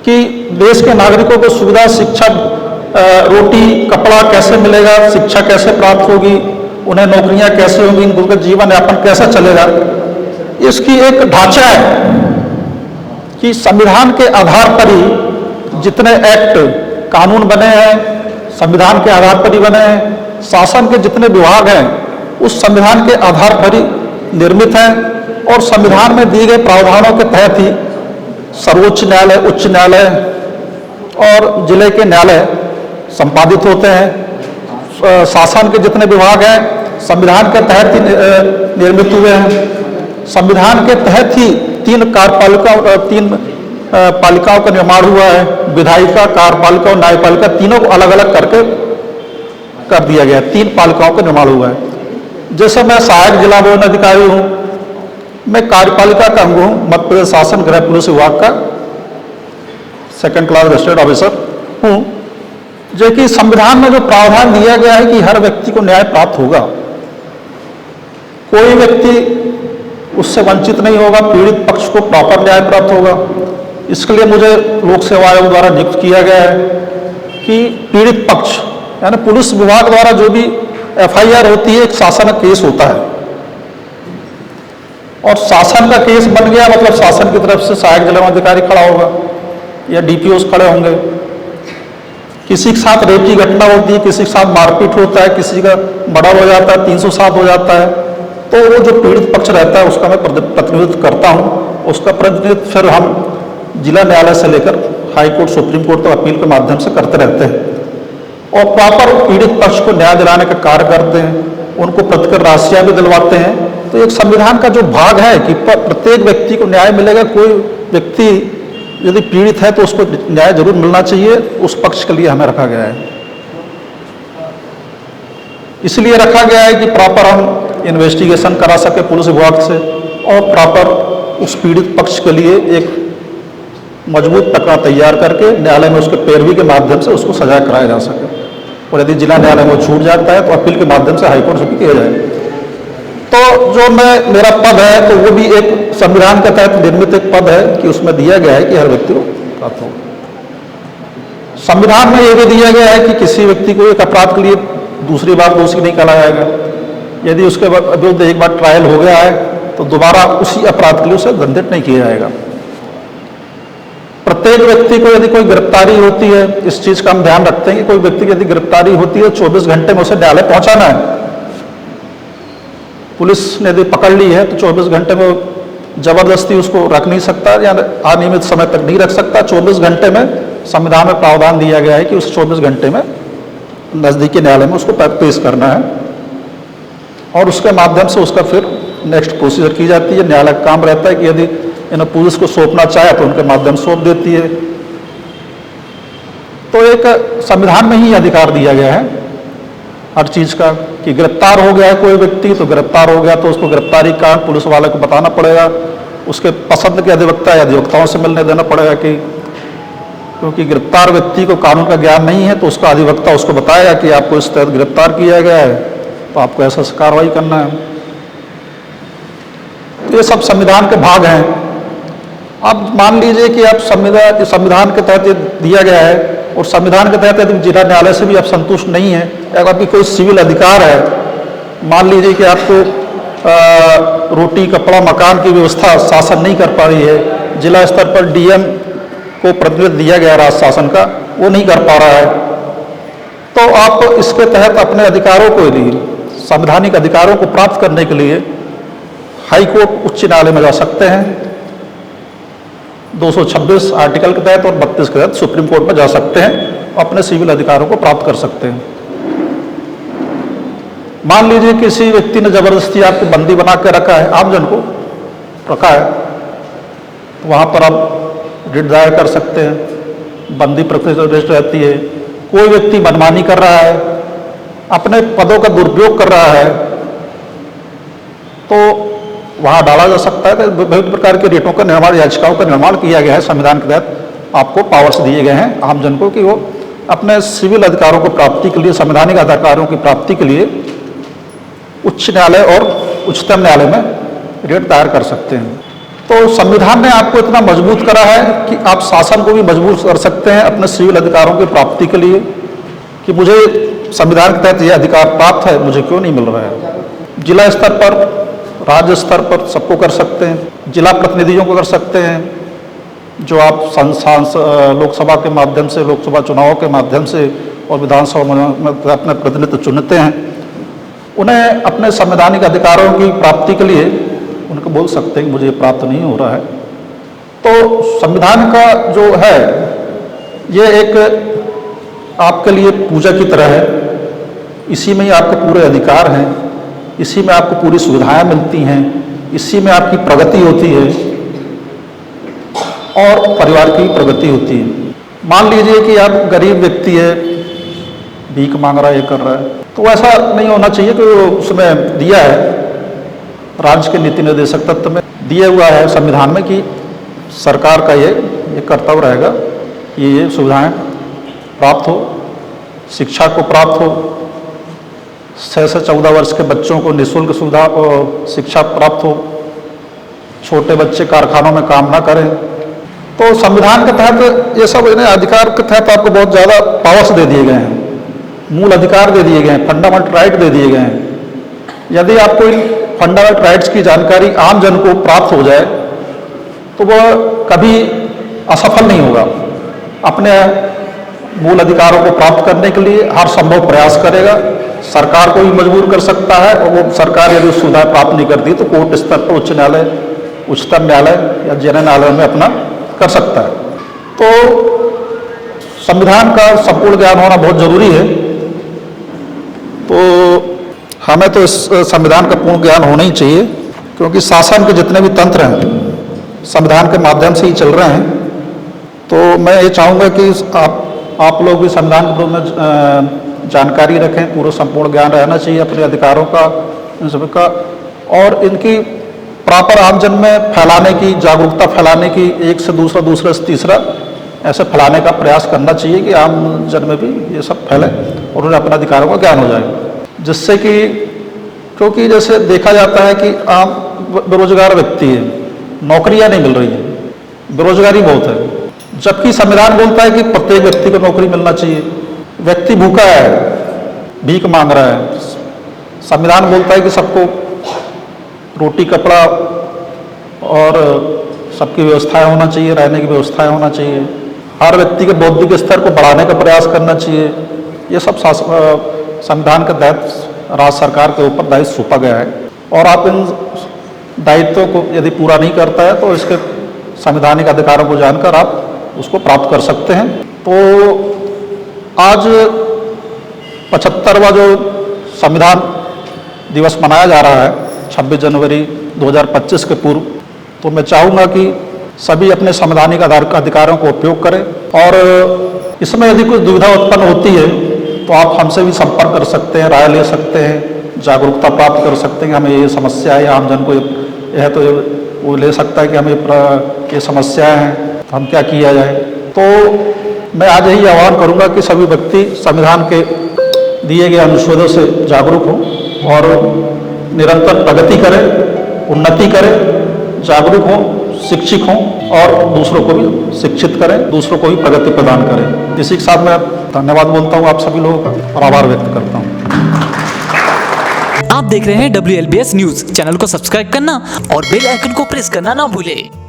कि देश के नागरिकों को सुविधा, शिक्षा, रोटी कपड़ा कैसे मिलेगा, शिक्षा कैसे प्राप्त होगी, उन्हें नौकरियां कैसे होंगी, उनका जीवन यापन कैसा चलेगा, इसकी एक ढांचा है कि संविधान के आधार पर ही जितने एक्ट कानून बने हैं संविधान के आधार पर ही बने हैं, शासन के जितने विभाग हैं उस संविधान के आधार पर ही निर्मित हैं और संविधान में दिए गए प्रावधानों के तहत ही सर्वोच्च न्यायालय, उच्च न्यायालय और जिले के न्यायालय संपादित होते हैं। शासन के जितने विभाग हैं संविधान के तहत ही निर्मित हुए हैं। संविधान के तहत ही तीन पालिकाओं का निर्माण हुआ है, विधायिका, कार्यपालिका और न्यायपालिका, तीनों को अलग अलग करके कर दिया गया है। 3 पालिकाओं का निर्माण हुआ है। जैसे मैं सहायक जिला वन अधिकारी हूँ, मैं कार्यपालिका का अंग हूँ, मध्य प्रदेश शासन गृह पुलिस विभाग का 2nd क्लास रजिस्टर्ड ऑफिसर हूँ। जो कि संविधान में जो प्रावधान दिया गया है कि हर व्यक्ति को न्याय प्राप्त होगा, कोई व्यक्ति उससे वंचित नहीं होगा, पीड़ित पक्ष को प्रॉपर न्याय प्राप्त होगा। इसके लिए मुझे लोक सेवा आयोग द्वारा नियुक्त किया गया है कि पीड़ित पक्ष यानी पुलिस विभाग द्वारा जो भी FIR होती है एक शासन का केस होता है और शासन का केस बन गया मतलब शासन की तरफ से सहायक जिला अधिकारी खड़ा होगा या DPOs खड़े होंगे। किसी के साथ रेप की घटना होती है, किसी के साथ मारपीट होता है, किसी का मर्डर हो जाता है, 307 हो जाता है, तो वो जो पीड़ित पक्ष रहता है उसका मैं प्रतिनिधित्व करता हूँ। उसका प्रतिनिधित्व फिर हम जिला न्यायालय से लेकर हाई कोर्ट, सुप्रीम कोर्ट तक अपील के माध्यम से करते रहते हैं और प्रॉपर पीड़ित पक्ष को न्याय दिलाने का कार्य करते हैं, उनको प्रतिकर राशियाँ भी दिलवाते हैं। तो एक संविधान का जो भाग है कि प्रत्येक व्यक्ति को न्याय मिलेगा, कोई व्यक्ति यदि पीड़ित है तो उसको न्याय जरूर मिलना चाहिए, उस पक्ष के लिए हमें रखा गया है। इसलिए रखा गया है कि प्रॉपर हम इन्वेस्टिगेशन करा सके पुलिस विभाग से और प्रॉपर उस पीड़ित पक्ष के लिए एक मजबूत प्रकरण तैयार करके न्यायालय में उसके पैरवी के माध्यम से उसको सजा कराया जा सके और यदि जिला न्यायालय में छूट जाता है तो अपील के माध्यम से हाईकोर्ट से भी किया जाए। तो जो मेरा पद है तो वो भी एक संविधान के तहत निर्मित एक पद है कि उसमें दिया गया है कि हर व्यक्ति को प्राप्त होगा। संविधान में ये भी दिया गया है कि किसी व्यक्ति को एक अपराध के लिए दूसरी बार दोषी नहीं कहा जाएगा। यदि उसके विरुद्ध एक बार ट्रायल हो गया है तो दोबारा उसी अपराध के लिए उसे दंडित नहीं किया जाएगा। प्रत्येक व्यक्ति को यदि कोई गिरफ्तारी होती है, इस चीज का हम ध्यान रखते हैं कि कोई व्यक्ति की यदि गिरफ्तारी होती है 24 घंटे में उसे न्यायालय पहुंचाना है। पुलिस ने यदि पकड़ ली है तो 24 घंटे में जबरदस्ती उसको रख नहीं सकता या अनियमित समय तक नहीं रख सकता। 24 घंटे में संविधान में प्रावधान दिया गया है कि उस 24 घंटे में नजदीकी न्यायालय में उसको पेश करना है और उसके माध्यम से उसका फिर नेक्स्ट प्रोसीजर की जाती है। न्यायालय का काम रहता है कि यदि इन्हें पुलिस को सौंपना चाहे तो उनके माध्यम सौंप देती है। तो एक संविधान में ही अधिकार दिया गया है हर चीज का कि गिरफ्तार हो गया है कोई व्यक्ति तो गिरफ्तार हो गया तो उसको गिरफ्तारी का पुलिस वाले को बताना पड़ेगा, उसके पसंद के अधिवक्ता या अधिवक्ताओं से मिलने देना पड़ेगा कि क्योंकि गिरफ्तार व्यक्ति को कानून का ज्ञान नहीं है तो उसका अधिवक्ता उसको बताएगा कि आपको इस तहत गिरफ्तार किया गया है तो आपको ऐसा कार्रवाई करना है। ये सब संविधान के भाग हैं। अब मान लीजिए कि आप संविधान के तहत दिया गया है और संविधान के तहत यदि जिला न्यायालय से भी आप संतुष्ट नहीं है, अगर आपकी कोई सिविल अधिकार है, मान लीजिए कि आपको रोटी कपड़ा मकान की व्यवस्था शासन नहीं कर पा रही है, जिला स्तर पर DM को प्रतिनिधित्व दिया गया राज्य शासन का, वो नहीं कर पा रहा है, तो आप इसके तहत अपने अधिकारों को यदि संवैधानिक अधिकारों को प्राप्त करने के लिए हाई कोर्ट उच्च न्यायालय में जा सकते हैं 226 आर्टिकल के तहत और 32 के तहत सुप्रीम कोर्ट में जा सकते हैं, अपने सिविल अधिकारों को प्राप्त कर सकते हैं। मान लीजिए किसी व्यक्ति ने जबरदस्ती आपको बंदी बना के रखा है, आमजन को रखा है, तो वहां पर आप रिट दायर कर सकते हैं, बंदी प्रक्रिया रहती है। कोई व्यक्ति मनमानी कर रहा है, अपने पदों का दुरुपयोग कर रहा है, तो वहां डाला जा सकता है। विभिन्न प्रकार के रिटों का निर्माण, याचिकाओं का निर्माण किया गया है संविधान के तहत। आपको पावर्स दिए गए हैं आमजन को कि वो अपने सिविल अधिकारों को प्राप्ति के लिए, संवैधानिक अधिकारों की प्राप्ति के लिए उच्च न्यायालय और उच्चतम न्यायालय में रिट दायर कर सकते हैं। तो संविधान ने आपको इतना मजबूत करा है कि आप शासन को भी मजबूत कर सकते हैं अपने सिविल अधिकारों की प्राप्ति के लिए, कि मुझे संविधान के तहत यह अधिकार प्राप्त है, मुझे क्यों नहीं मिल रहा है। जिला स्तर पर, राज्य स्तर पर सबको कर सकते हैं, जिला प्रतिनिधियों को कर सकते हैं, जो आप लोकसभा के माध्यम से, लोकसभा चुनावों के माध्यम से और विधानसभा में अपने प्रतिनिधित्व चुनते हैं, उन्हें अपने संवैधानिक अधिकारों की प्राप्ति के लिए उनको बोल सकते हैं कि मुझे प्राप्त नहीं हो रहा है। तो संविधान का जो है ये एक आपके लिए पूजा की तरह है, इसी में ही आपके पूरे अधिकार हैं, इसी में आपको पूरी सुविधाएं मिलती हैं, इसी में आपकी प्रगति होती है और परिवार की प्रगति होती है। मान लीजिए कि आप गरीब व्यक्ति है, भीख मांग रहा है, ये कर रहा है, तो ऐसा नहीं होना चाहिए कि उसमें दिया है राज्य के नीति निर्देशक तत्व में दिया हुआ है संविधान में कि सरकार का ये कर्तव्य रहेगा कि ये सुविधाएं प्राप्त हो, शिक्षा को प्राप्त हो, 6 से 14 वर्ष के बच्चों को निःशुल्क सुविधा और शिक्षा प्राप्त हो, छोटे बच्चे कारखानों में काम ना करें। तो संविधान के तहत ये सब इन्हें अधिकार के तहत आपको बहुत ज़्यादा पावर्स दे दिए गए हैं, मूल अधिकार दे दिए गए हैं, फंडामेंटल राइट दे दिए गए हैं। यदि आपको इन फंडामेंटल राइट्स की जानकारी आम जन को प्राप्त हो जाए तो वह कभी असफल नहीं होगा, अपने मूल अधिकारों को प्राप्त करने के लिए हर संभव प्रयास करेगा। सरकार को भी मजबूर कर सकता है और वो सरकार यदि सुविधाएं प्राप्त नहीं करती तो कोर्ट स्तर पर उच्च न्यायालय, उच्चतम न्यायालय या जिला न्यायालय में अपना कर सकता है। तो संविधान का संपूर्ण ज्ञान होना बहुत जरूरी है। तो हमें तो इस संविधान का पूर्ण ज्ञान होना ही चाहिए, क्योंकि शासन के जितने भी तंत्र हैं संविधान के माध्यम से ही चल रहे हैं। तो मैं ये चाहूँगा कि आप लोग भी संविधान के बारे में जानकारी रखें, पूरा संपूर्ण ज्ञान रहना चाहिए अपने अधिकारों का, इन सभी का, और इनकी प्रॉपर आमजन में फैलाने की, जागरूकता फैलाने की, एक से दूसरा, दूसरे से तीसरा ऐसे फैलाने का प्रयास करना चाहिए कि आम जन में भी ये सब फैले और उन्हें अपने अधिकारों का ज्ञान हो जाए। जिससे कि, क्योंकि जैसे देखा जाता है कि आम बेरोजगार व्यक्ति है, नौकरियां नहीं मिल रही हैं, बेरोजगारी बहुत है, जबकि संविधान बोलता है कि प्रत्येक व्यक्ति को नौकरी मिलना चाहिए। व्यक्ति भूखा है, भीख मांग रहा है, संविधान बोलता है कि सबको रोटी, कपड़ा और सबकी व्यवस्थाएं होना चाहिए, रहने की व्यवस्थाएं होना चाहिए, हर व्यक्ति के बौद्धिक स्तर को बढ़ाने का प्रयास करना चाहिए। ये सब संविधान के तहत राज्य सरकार के ऊपर दायित्व सौंपा गया है, और आप इन दायित्वों को यदि पूरा नहीं करता है तो इसके संवैधानिक अधिकारों को जानकर आप उसको प्राप्त कर सकते हैं। तो आज 75वां जो संविधान दिवस मनाया जा रहा है 26 जनवरी 2025 के पूर्व, तो मैं चाहूँगा कि सभी अपने संवैधानिक अधिकारों को उपयोग करें, और इसमें यदि कोई दुविधा उत्पन्न होती है तो आप हमसे भी संपर्क कर सकते हैं, राय ले सकते हैं, जागरूकता प्राप्त कर सकते हैं कि हमें ये समस्या है, आमजन को यह तो वो ले सकता है कि हमें ये समस्याएं हैं, तो हम क्या किया जाए। तो मैं आज यही आह्वान करूंगा कि सभी व्यक्ति संविधान के दिए गए अनुच्छेदों से जागरूक हों और निरंतर प्रगति करें, उन्नति करें, जागरूक हों, शिक्षित हों और दूसरों को भी शिक्षित करें, दूसरों को भी प्रगति प्रदान करें। इसी के साथ मैं धन्यवाद बोलता हूँ आप सभी लोगों का और आभार व्यक्त करता हूँ। आप देख रहे हैं WLBS न्यूज। चैनल को सब्सक्राइब करना और बेल आइकन को प्रेस करना ना भूलें।